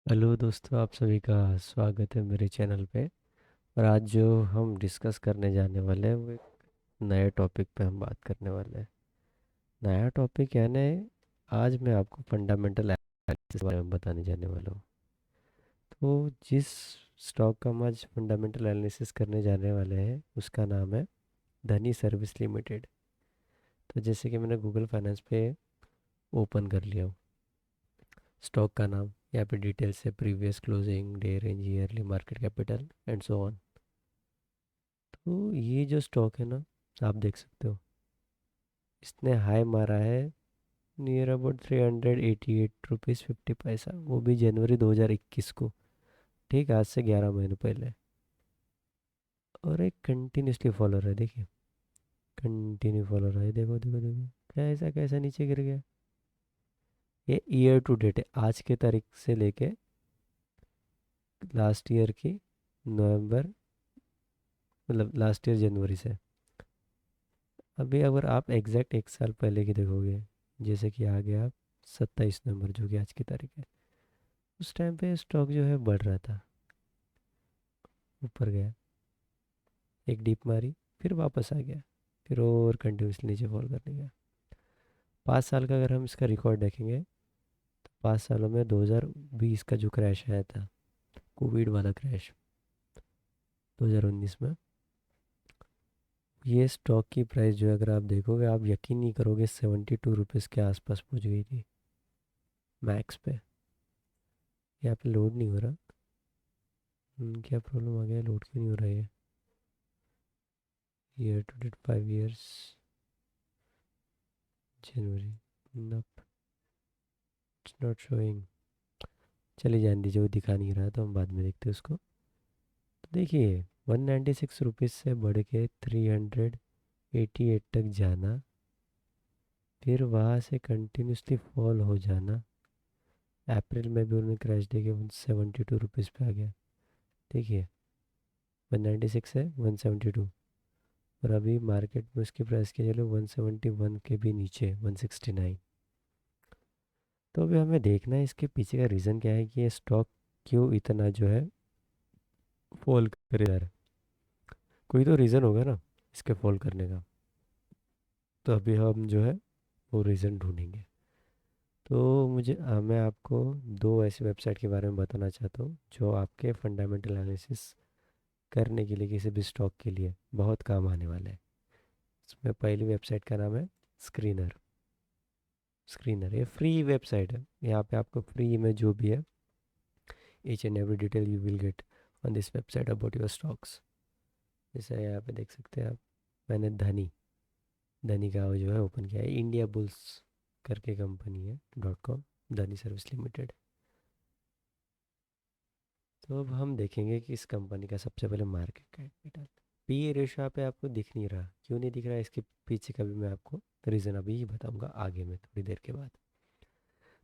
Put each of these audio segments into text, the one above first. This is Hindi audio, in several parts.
हेलो दोस्तों, आप सभी का स्वागत है मेरे चैनल पे। और आज जो हम डिस्कस करने जाने वाले हैं वो एक नए टॉपिक पे हम बात करने वाले हैं। नया टॉपिक यानी आज मैं आपको फंडामेंटल एनालिसिस के बारे में बताने जाने वाला हूँ। तो जिस स्टॉक का हम आज फंडामेंटल एनालिसिस करने जाने वाले हैं उसका नाम है धनी सर्विस लिमिटेड। तो जैसे कि मैंने गूगल फाइनेंस पे ओपन कर लिया हूँ, स्टॉक का नाम यहाँ पे डिटेल्स है, previous closing day range, yearly market capital and so on. तो ये जो स्टॉक है ना, आप देख सकते हो इसने हाई मारा है नियर अबाउट 388 रुपीज़ 50 पैसा, वो भी जनवरी 2021 को। ठीक, आज से 11 महीने पहले। और एक कंटिन्यूसली फॉलो रहा है, देखिए कंटिन्यू फॉलो रहा है, देखो देखो देखो कैसा कैसा नीचे गिर गया। ये ईयर टू डेट है, आज के तारीख से लेके लास्ट ईयर की नवंबर, मतलब लास्ट ईयर जनवरी से। अभी अगर आप एग्जैक्ट एक साल पहले की देखोगे, जैसे कि आ गया आप 27 नवंबर जो कि आज की तारीख है, उस टाइम पे स्टॉक जो है बढ़ रहा था, ऊपर गया, एक डीप मारी, फिर वापस आ गया, फिर और कंटिन्यूसली नीचे फॉल करने गया। 5 साल का अगर हम इसका रिकॉर्ड देखेंगे तो 5 सालों में 2020 का जो क्रैश आया था, कोविड वाला क्रैश 2019 में, ये स्टॉक की प्राइस जो है अगर आप देखोगे आप यकीन नहीं करोगे 72 रुपीज़ के आसपास पहुंच गई थी मैक्स पे। यहाँ पे लोड नहीं हो रहा। क्या प्रॉब्लम आ गया, लोड क्यों नहीं हो रहा है? Year to date 5 years January, not not showing. चलिए जान दीजिए, वो दिखा नहीं रहा तो हम बाद में देखते हैं उसको। तो देखिए 196 रुपीज़ से बढ़ के 388 तक जाना, फिर वहाँ से कंटिन्यूसली फॉल हो जाना। अप्रैल में भी उन्होंने क्रैश देके 172 रुपीज़ पे आ गया। देखिए 196 है 172, और अभी मार्केट में उसकी प्राइस की चलो 171 के भी नीचे 169। तो अभी हमें देखना है इसके पीछे का रीज़न क्या है कि ये स्टॉक क्यों इतना जो है फॉल करे जा रहा है। कोई तो रीज़न होगा ना इसके फॉल करने का। तो अभी हम जो है वो रीज़न ढूंढेंगे। तो मैं आपको दो ऐसी वेबसाइट के बारे में बताना चाहता हूँ जो आपके फंडामेंटल एनालिसिस करने के लिए किसी भी स्टॉक के लिए बहुत काम आने वाले हैं। इसमें पहली वेबसाइट का नाम है स्क्रीनर। स्क्रीनर ये फ्री वेबसाइट है, यहाँ पे आपको फ्री में जो भी है each and every detail you will get on this website about your stocks. जैसे यहाँ पे देख सकते हैं आप, मैंने धनी धनी का वो जो है ओपन किया है, इंडिया बुल्स करके कंपनी है .com, धनी सर्विस लिमिटेड। तो अब हम देखेंगे कि इस कंपनी का सबसे पहले market capital, P A ratio पे आपको दिख नहीं रहा, क्यों नहीं दिख रहा है इसके पीछे का भी मैं आपको रीज़न अभी ही बताऊंगा आगे में थोड़ी देर के बाद।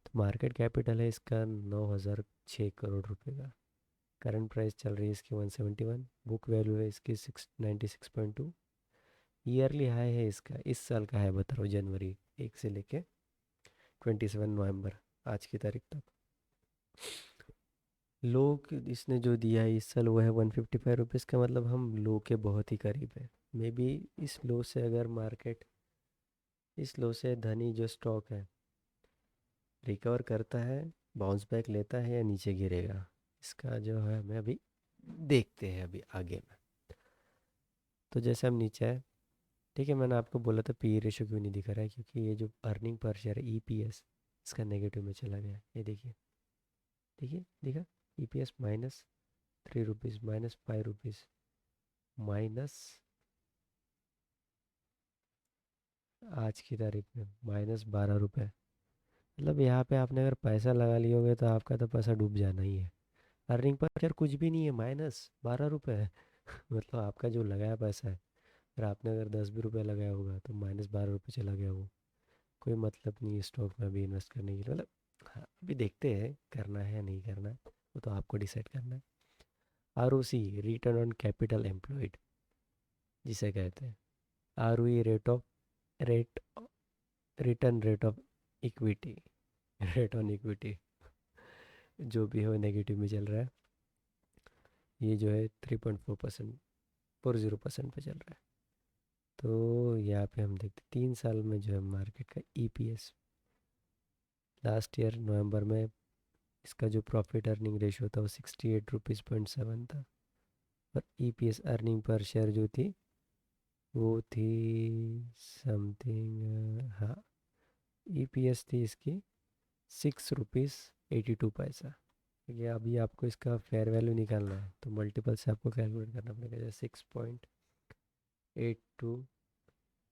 तो मार्केट कैपिटल है इसका 9,006 करोड़ रुपए का। करंट प्राइस चल रही है इसकी 171, बुक वैल्यू है इसकी 696.2। ईयरली हाई है इसका, इस साल का है बता रहा हूँ, जनवरी 1 से लेके 27 नवंबर आज की तारीख तक। लो इसने जो दिया है इस साल वो है 155 रुपीज़ का, मतलब हम लो के बहुत ही करीब है। मे बी इस लो से अगर मार्केट, इस लो से धनी जो स्टॉक है रिकवर करता है, बाउंस बैक लेता है या नीचे गिरेगा, इसका जो है हमें अभी देखते हैं अभी आगे में। तो जैसे हम नीचे आए, ठीक है, मैंने आपको बोला था पी रेशो क्यों नहीं दिखा रहा है, क्योंकि ये जो अर्निंग पर शेयर है ई पी एस, इसका नेगेटिव में चला गया है। ये देखिए, देखिए दिखा, E P S -3 rupees, -5 rupees, आज की तारीख में -12 रुपये। मतलब यहाँ पे आपने अगर पैसा लगा लिए होगे तो आपका तो पैसा डूब जाना ही है। अर्निंग पर शेयर कुछ भी नहीं है, -12 रुपये है। मतलब आपका जो लगाया पैसा है, अगर आपने अगर 10 भी रुपये लगाया होगा तो -12 रुपये चला गया वो। कोई मतलब नहीं है स्टॉक में अभी इन्वेस्ट करने के लिए, मतलब हाँ, अभी देखते हैं करना है या नहीं करना है, वो तो आपको डिसाइड करना है। R O C, return on capital employed जिसे कहते हैं। R O E rate return rate of equity, rate on equity. जो भी हो नेगेटिव में चल रहा है। ये जो है 3.4%, 40% पे चल रहा है। तो यहाँ पे हम देखते 3 साल में जो है मार्केट का ईपीएस, लास्ट ईयर नवंबर में इसका जो प्रॉफिट अर्निंग रेशियो था वो 68 रुपीज़ 7 था। और ईपीएस अर्निंग पर शेयर जो थी वो थी समथिंग, हाँ, ईपीएस थी इसकी 6 रुपीज़ 82 पैसा। ठीक है, अभी आपको इसका फेयर वैल्यू निकालना है तो मल्टीपल से आपको कैलकुलेट करना पड़ेगा। जैसे 6.82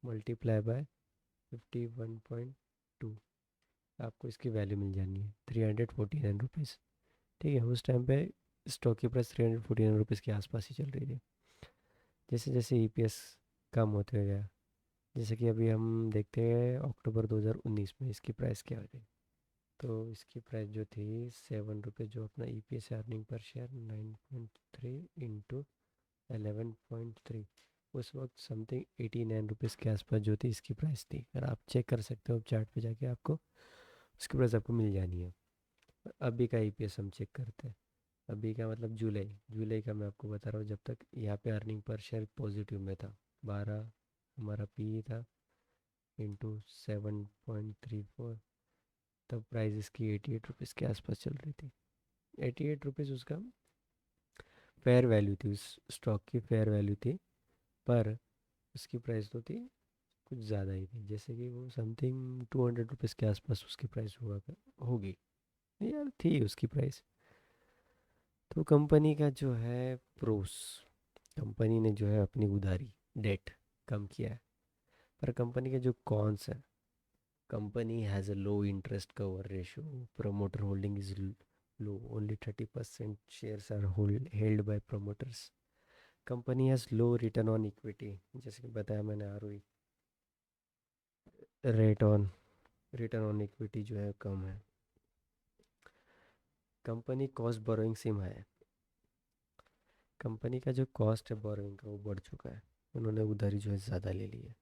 मल्टीप्लाई बाय 51.2, आपको इसकी वैल्यू मिल जानी है 349 रुपीज़। ठीक है, उस टाइम पे स्टॉक की प्राइस 349 रुपीज़ के आसपास ही चल रही थी। जैसे जैसे ईपीएस कम होते गया, जैसे कि अभी हम देखते हैं अक्टूबर 2019 में इसकी प्राइस क्या थी। तो इसकी प्राइस जो थी 7 रुपये, जो अपना EPS earning per share 9.3 into 11.3, उस वक्त समथिंग 89 रुपीज़ के आसपास जो थी इसकी प्राइस थी। अगर आप चेक कर सकते हो चार्ट पे जाके, आपको उसकी प्राइस आपको मिल जानी है। अभी का ईपीएस हम चेक करते हैं। अभी का मतलब जुलाई जुलाई का मैं आपको बता रहा हूँ, जब तक यहाँ पे अर्निंग पर शेयर पॉजिटिव में था 12 हमारा पी था इंटू 7.34, तब प्राइस इसकी 88 रुपीज़ के आसपास चल रही थी। 88 रुपीज़ उसका फेयर वैल्यू थी, उस स्टॉक की फेयर वैल्यू थी। पर उसकी प्राइस तो थी कुछ ज़्यादा ही थी, जैसे कि वो समथिंग 200 रुपीज़ के आसपास उसकी प्राइस होगी यार, थी उसकी प्राइस। तो कंपनी का जो है प्रोस, कंपनी ने जो है अपनी उधारी, डेट कम किया है। पर कंपनी के जो कॉन्स हैं, company has a low interest cover ratio, promoter holding is low, only 30% shares are held by promoters, company has low return on equity, जैसे कि बताया मैंने ROE, rate on return on equity जो है कम है। कंपनी कॉस्ट बोरोइंग सिम है, कंपनी का जो कॉस्ट है बोरोइंग का वो बढ़ चुका है, उन्होंने उधारी जो है ज़्यादा ले ली है।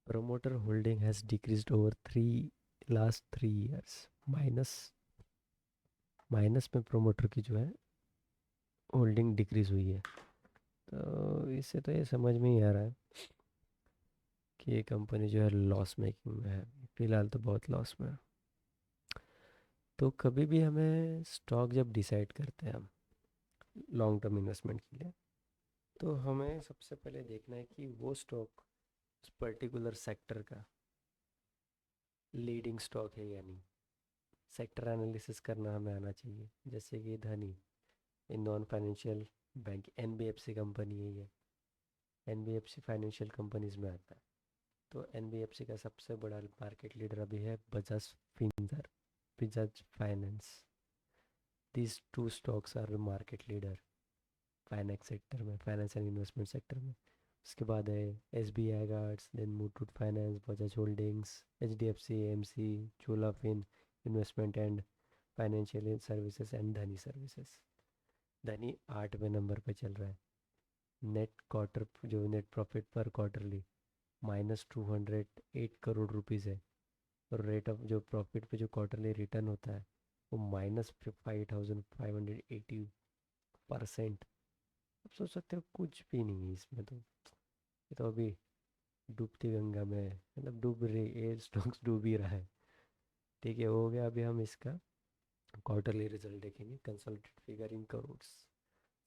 Promoter holding has decreased over last 3 years, minus minus में प्रमोटर की जो है होल्डिंग डिक्रीज हुई है। तो इससे तो ये समझ में ही आ रहा है कि ये कंपनी जो है लॉस मेकिंग में है, फिलहाल तो बहुत लॉस में है। तो कभी भी हमें स्टॉक जब डिसाइड करते हैं हम लॉन्ग टर्म इन्वेस्टमेंट के लिए, तो हमें सबसे पहले देखना है कि वो स्टॉक उस पर्टिकुलर सेक्टर का लीडिंग स्टॉक है या नहीं। सेक्टर एनालिसिस करना हमें आना चाहिए, जैसे कि धनी, ये non financial bank, NBFC company है ये, एनबीएफसी फाइनेंशियल कंपनीज में आता है। तो एनबीएफसी का सबसे बड़ा मार्केट लीडर अभी है Bajaj Finserv, Bajaj finance. These two stocks are market leader finance sector में, फाइनेंस एंड इन्वेस्टमेंट सेक्टर में। उसके बाद है S B I cards, then Muthoot finance, Bajaj holdings, H D F C, M C, Chola fin investment and financial services and Dhani services. Dhani 8वें नंबर पे चल रहा है। नेट क्वार्टर जो नेट प्रॉफिट पर क्वार्टरली -208 करोड़ रुपीज़ है। और रेट ऑफ जो प्रॉफिट पे जो क्वार्टरली रिटर्न होता है वो -5580%। अब सोच सकते हो कुछ भी नहीं है इसमें तो, ये तो अभी डूबती गंगा में है, मतलब डूब रही, ये स्टॉक्स डूब ही रहा है। ठीक है, हो गया। अभी हम इसका क्वार्टरली रिजल्ट देखेंगे, consolidated figure in crores.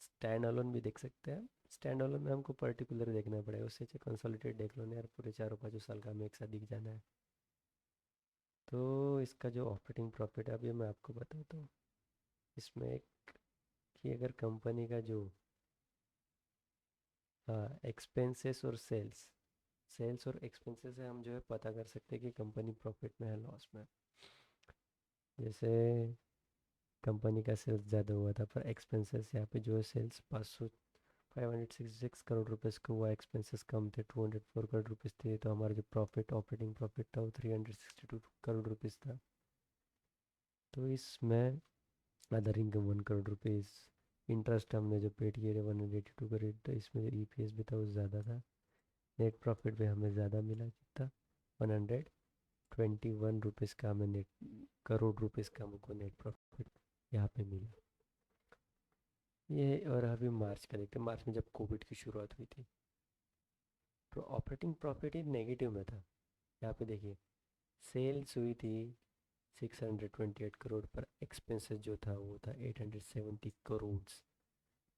Stand alone भी देख सकते हैं। स्टैंड अलोन में हमको पर्टिकुलर देखना पड़ेगा, उससे अच्छा कंसोलिडेटेड देख लो ना यार, पूरे चारों पाँचों साल का हमें एक साथ दिख जाना है। तो इसका जो ऑपरेटिंग प्रॉफिट है अभी मैं आपको बताता हूँ। इसमें एक कि अगर कंपनी का जो, हाँ, एक्सपेंसेस और सेल्स, सेल्स और एक्सपेंसेस से हम जो है पता कर सकते हैं कि कंपनी प्रॉफिट में है लॉस में। जैसे कंपनी का सेल्स ज़्यादा हुआ था पर एक्सपेंसेस यहाँ पे जो है सेल्स 566 करोड़ रुपीज़ का हुआ, एक्सपेंसेस कम थे 204 करोड़ रुपीज़ थे, तो हमारा जो प्रॉफिट ऑपरेटिंग प्रॉफिट था वो 362 करोड़ रुपीज़ था। तो इसमें other income 1 crore rupees, interest हमने जो पेड किए थे 182 करोड़, तो इसमें जो ईपीएस भी था वो ज़्यादा था। नेट प्रॉफिट भी हमें ज़्यादा मिला, कितना 121 रुपीज़ का हमें नेट, करोड़ रुपीज़ का हमको नेट प्रॉफिट। यहाँ पे मिला ये। और अभी मार्च का देखते हैं, मार्च में जब कोविड की शुरुआत हुई थी तो ऑपरेटिंग प्रॉफिट ही नेगेटिव में था। यहाँ पे देखिए, सेल्स हुई थी 628 करोड़ पर, एक्सपेंसेस जो था वो था 870 करोड़।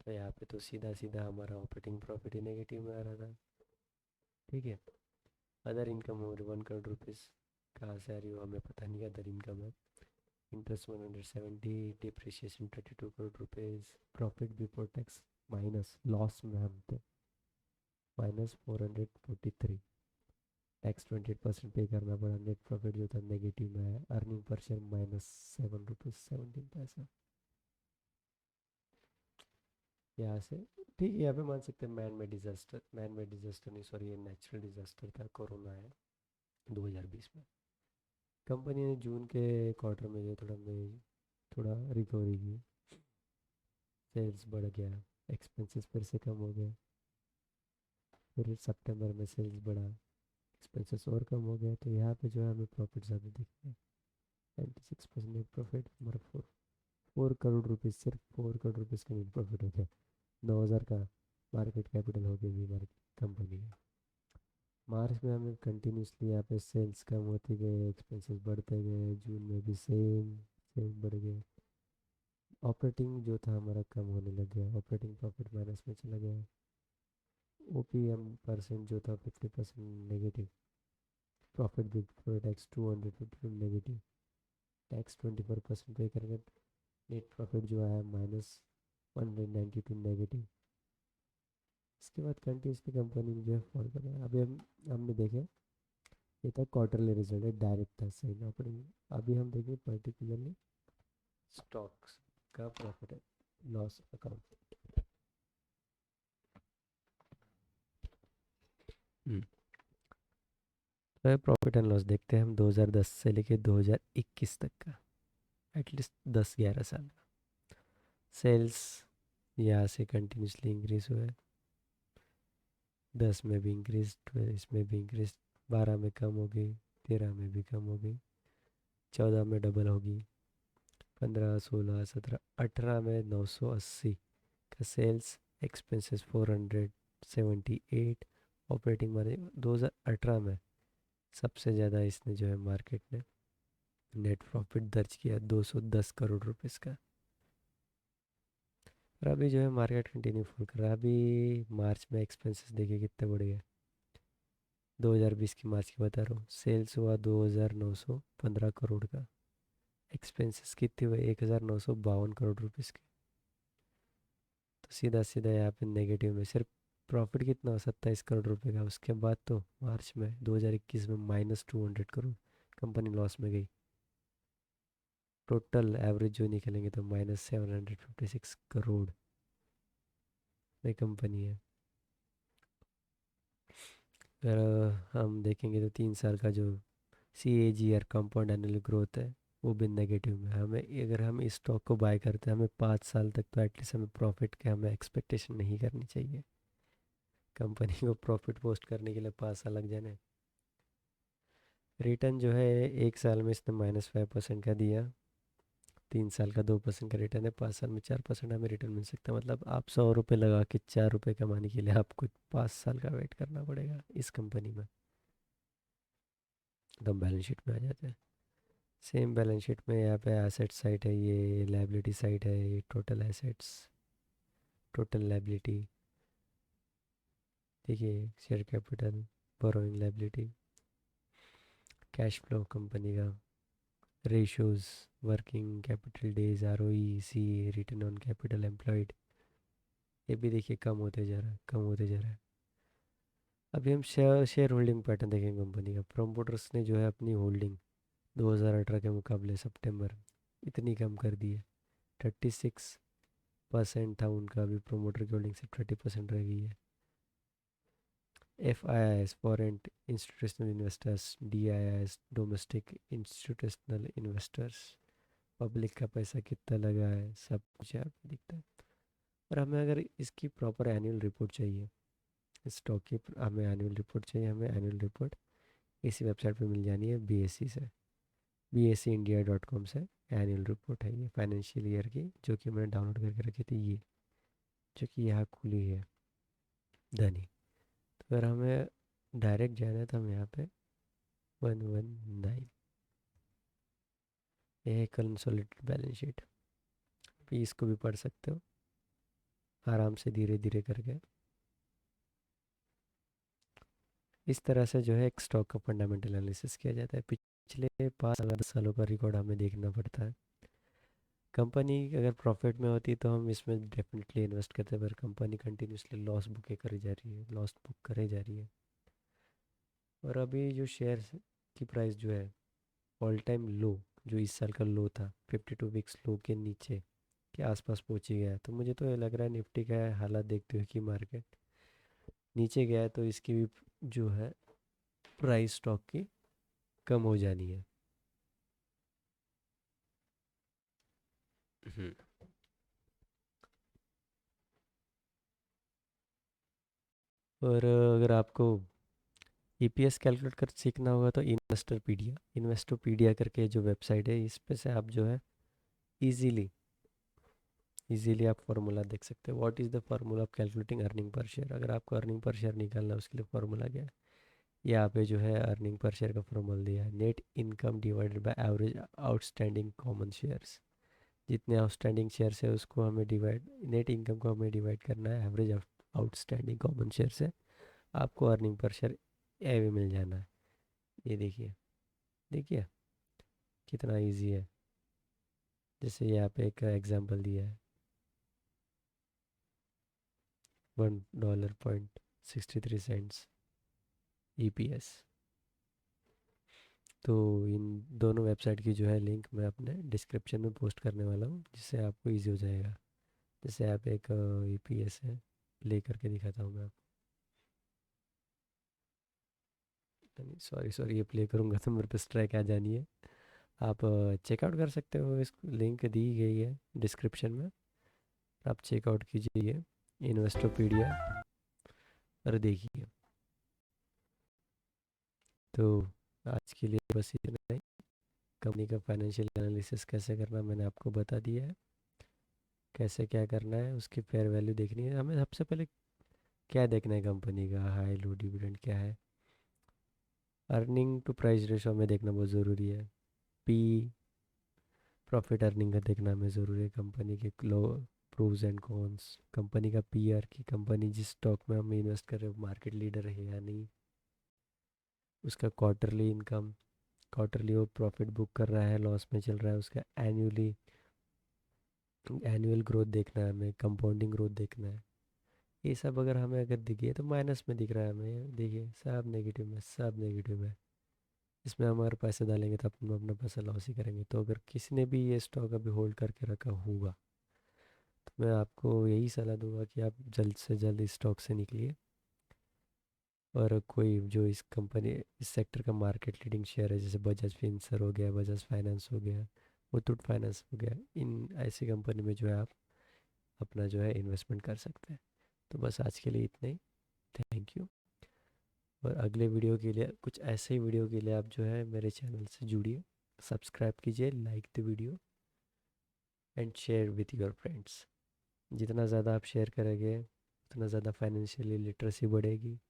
तो यहाँ पे तो सीधा सीधा हमारा ऑपरेटिंग प्रॉफिट ही नेगेटिव में आ रहा था। ठीक है। अदर इनकम हो रही 1 करोड़ रुपीज़, कहाँ से आ रही हो हमें पता नहीं, अदर इनकम है। Interest 170, depreciation 32 crore rupees, profit before tax minus, loss में हम थे, -443, टैक्स 28% पे करना पड़ा, नेट प्रॉफिट जो था नेगेटिव में है, अर्निंग पर शेयर -7 रुपीज़ 17 पैसा। यहाँ से ठीक है, यहाँ पे मान सकते हैं मैन मेड डिजास्टर नहीं, सॉरी, ये नेचुरल डिजास्टर था, कोरोना है 2020 में। कंपनी ने जून के क्वार्टर में जो थोड़ा रिकवरी की, सेल्स बढ़ गया, एक्सपेंसेस फिर से कम हो गए, फिर सितंबर में सेल्स बढ़ा, एक्सपेंसेस और कम हो गया, तो यहाँ पे जो है हमें प्रॉफिट ज़्यादा दिख रहा है। 96% नेट प्रॉफिट हमारा 4 करोड़ रुपीज़, सिर्फ 4 करोड़ रुपीज़ का नेट प्रॉफिट हो गया। 9,000 का मार्केट कैपिटल हो गई मार्केट कंपनी का। मार्च में हमें कंटिन्यूसली यहाँ पे सेल्स कम होती गए, एक्सपेंसेस बढ़ते गए, जून में भी सेम, सेल्स बढ़ गए, ऑपरेटिंग जो था हमारा कम होने लग गया, ऑपरेटिंग प्रॉफिट माइनस में चला गया, ओपीएम परसेंट जो था 50% negative, profit before tax 252 negative, tax 24% पे करके नेट प्रॉफिट जो आया -192 नेगेटिव। इसके बाद कंटिन्यूसली कंपनी में जो है फॉल कर रहा है। अभी हमने देखे, ये था क्वार्टरली रिजल्ट है, डायरेक्ट था सही ऑपरेटिंग। अभी हम देखें पर्टिकुलरली स्टॉक्स का प्रॉफिट है लॉस अकाउंट। तो प्रॉफिट एंड लॉस देखते हैं हम 2010 से लेके 2021 तक का, एटलीस्ट 10-11 साल का। सेल्स यहाँ से कंटिन्यूसली इंक्रीज हुआ है, 10 में भी इंक्रीज, इसमें भी इंक्रीज, 12 में कम हो गई, 13 में भी कम हो गई, 14 में डबल होगी, 15, 16, 17, 18 में 980 का सेल्स, एक्सपेंसेस 478, ऑपरेटिंग माने 2018 में सबसे ज़्यादा इसने जो है मार्केट ने नेट प्रॉफिट दर्ज किया 210 करोड़ रुपीस का। और अभी जो है मार्केट कंटिन्यू फॉल कर रहा है। अभी मार्च में एक्सपेंसेस देखिए कितने बढ़ गए, 2020 की मार्च की बता रहा हूँ, सेल्स हुआ 2,915 करोड़ का, एक्सपेंसेस कितने हुए 1,952 करोड़ रुपीस के। तो सीधा सीधा यहाँ पे नेगेटिव में, सिर्फ प्रॉफिट कितना, 27 करोड़ रुपए का। उसके बाद तो मार्च में 2021 में -200 करोड़, कंपनी लॉस में गई। टोटल एवरेज जो निकलेंगे तो -756 करोड़ में कंपनी है। अगर हम देखेंगे तो 3 साल का जो CAGR कंपाउंड एनुअल ग्रोथ है वो भी नेगेटिव में है। हमें अगर हम इस स्टॉक को बाय करते हैं, हमें 5 साल तक तो एटलीस्ट हमें प्रॉफिट के हमें एक्सपेक्टेशन नहीं करनी चाहिए। कंपनी को प्रॉफिट पोस्ट करने के लिए 5 साल लग जाने। रिटर्न जो है 1 साल में इसने -5% का दिया, 3 साल का 2% का रिटर्न है, 5 साल में 4% हमें रिटर्न मिल सकता है। मतलब आप 100 रुपये लगा के 4 रुपये कमाने के लिए आपको 5 साल का वेट करना पड़ेगा इस कंपनी में। तो बैलेंस शीट में आ जाते हैं, सेम बैलेंस शीट में यहाँ पे एसेट साइड है, ये लाइबिलिटी साइड है, ये टोटल एसेट्स, टोटल लाइबिलिटी। देखिए share capital, borrowing liability, cash flow company का, ratios, working capital days, ROE, return on capital employed, ये भी देखिए कम होते जा रहा है, कम होते जा रहा है। अभी हम शेयर होल्डिंग पैटर्न देखेंगे कंपनी का। प्रोमोटर्स ने जो है अपनी होल्डिंग 2018 के मुकाबले सितंबर इतनी कम कर दी है, 36% था उनका, अभी प्रोमोटर की होल्डिंग सिर्फ 30% रह गई है। FIIs, foreign institutional investors, DIIs, domestic institutional investors, public का पैसा कितना लगा है, सब कुछ यहाँ पे दिखता है। और हमें अगर इसकी प्रॉपर एनुअल रिपोर्ट चाहिए, स्टॉक की हमें एनुअल रिपोर्ट चाहिए, हमें एनुअल रिपोर्ट इसी वेबसाइट पे मिल जानी है, BSE से, BSEindia.com से एनुअल रिपोर्ट है ये फाइनेंशियल ईयर की, जो कि मैंने डाउनलोड करके रखी थी ये, जो कि यहाँ खुली है धनी। तो अगर हमें डायरेक्ट जाना है तो हम यहाँ पे 119, ये है कंसोलिडेटेड बैलेंस शीट। भी इसको भी पढ़ सकते हो आराम से धीरे धीरे करके। इस तरह से जो है एक स्टॉक का फंडामेंटल एनालिसिस किया जाता है। पिछले 5 सालों का रिकॉर्ड हमें देखना पड़ता है। कंपनी अगर प्रॉफिट में होती तो हम इसमें डेफिनेटली इन्वेस्ट करते हैं, पर कंपनी कंटिन्यूसली लॉस बुक करे जा रही है, लॉस बुक करे जा रही है। और अभी जो शेयर की प्राइस जो है ऑल टाइम लो, जो इस साल का लो था 52 वीक्स लो के नीचे के आसपास पहुंची गया है। तो मुझे तो ये लग रहा है निफ्टी का हालात देखते हुए कि मार्केट नीचे गया है, तो इसकी भी जो है प्राइस स्टॉक की कम हो जानी है। हम्म। और अगर आपको ईपीएस कैलकुलेट कर सीखना होगा तो इन्वेस्टोपीडिया करके जो वेबसाइट है, इस पे से आप जो है इजीली इजीली आप फार्मूला देख सकते हो। What is the formula of calculating earning per share. अगर आपको अर्निंग पर शेयर निकालना है उसके लिए फार्मूला क्या है, यहाँ पे जो है अर्निंग पर शेयर का फार्मूला दिया है, net income divided by average outstanding common shares. जितने आउटस्टैंडिंग शेयर्स है उसको हमें डिवाइड, नेट इनकम को हमें डिवाइड करना है एवरेज आउटस्टैंडिंग कॉमन शेयर से, आपको अर्निंग पर शेयर एवे मिल जाना है। ये देखिए, देखिए कितना इजी है। जैसे यहाँ पे एक एग्जांपल दिया है, $1.63 ईपीएस। तो इन दोनों वेबसाइट की जो है लिंक मैं अपने डिस्क्रिप्शन में पोस्ट करने वाला हूँ, जिससे आपको इजी हो जाएगा। जैसे आप एक ईपीएस है, प्ले करके दिखाता हूँ मैं आपको। सॉरी सॉरी, ये प्ले करूँगा तो मेरे पे स्ट्राइक आ जानी है। आप चेकआउट कर सकते हो, इस लिंक दी गई है डिस्क्रिप्शन में, आप चेकआउट कीजिए इन्वेस्टोपीडिया और देखिए। तो आज के लिए बस इतना ही। कंपनी का फाइनेंशियल एनालिसिस कैसे करना मैंने आपको बता दिया है, कैसे क्या करना है, उसकी फेयर वैल्यू देखनी है हमें। सबसे पहले क्या देखना है, कंपनी का हाई लो डिविडेंड क्या है, अर्निंग टू प्राइस रेशो हमें देखना बहुत ज़रूरी है, पी प्रॉफिट अर्निंग का देखना हमें ज़रूरी है, कंपनी के लो प्रोज एंड कॉन्स, कंपनी का पीआर की कंपनी जिस स्टॉक में हम इन्वेस्ट कर रहे हो मार्केट लीडर है या नहीं, उसका क्वार्टरली इनकम, क्वार्टरली वो प्रॉफिट बुक कर रहा है लॉस में चल रहा है, उसका एनुअल ग्रोथ देखना है हमें, कंपाउंडिंग ग्रोथ देखना है। ये सब अगर हमें अगर दिखे तो माइनस में दिख रहा है हमें, देखिए सब नेगेटिव में, सब नेगेटिव में, इसमें हम अगर पैसे डालेंगे तो अपन अपना पैसा लॉस ही करेंगे। तो अगर किसी ने भी ये स्टॉक अभी होल्ड करके रखा होगा तो मैं आपको यही सलाह दूंगा कि आप जल्द से जल्द इस स्टॉक से निकलिए, और कोई जो इस कंपनी इस सेक्टर का मार्केट लीडिंग शेयर है, जैसे बजाज फिंसर हो गया, बजाज फाइनेंस हो गया, मुथूट फाइनेंस हो गया, इन ऐसी कंपनी में जो है आप अपना जो है इन्वेस्टमेंट कर सकते हैं। तो बस आज के लिए इतना ही। Thank you. और अगले वीडियो के लिए, कुछ ऐसे ही वीडियो के लिए आप जो है मेरे चैनल से जुड़िए, सब्सक्राइब कीजिए, like the video and share with your friends. जितना ज़्यादा आप शेयर करेंगे उतना ज़्यादा फाइनेंशियली लिटरेसी बढ़ेगी,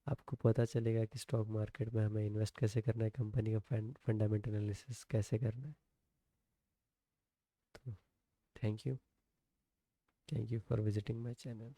आपको पता चलेगा कि स्टॉक मार्केट में हमें इन्वेस्ट कैसे करना है, कंपनी का फंडामेंटल एनालिसिस कैसे करना है। तो thank you, thank you for visiting my channel.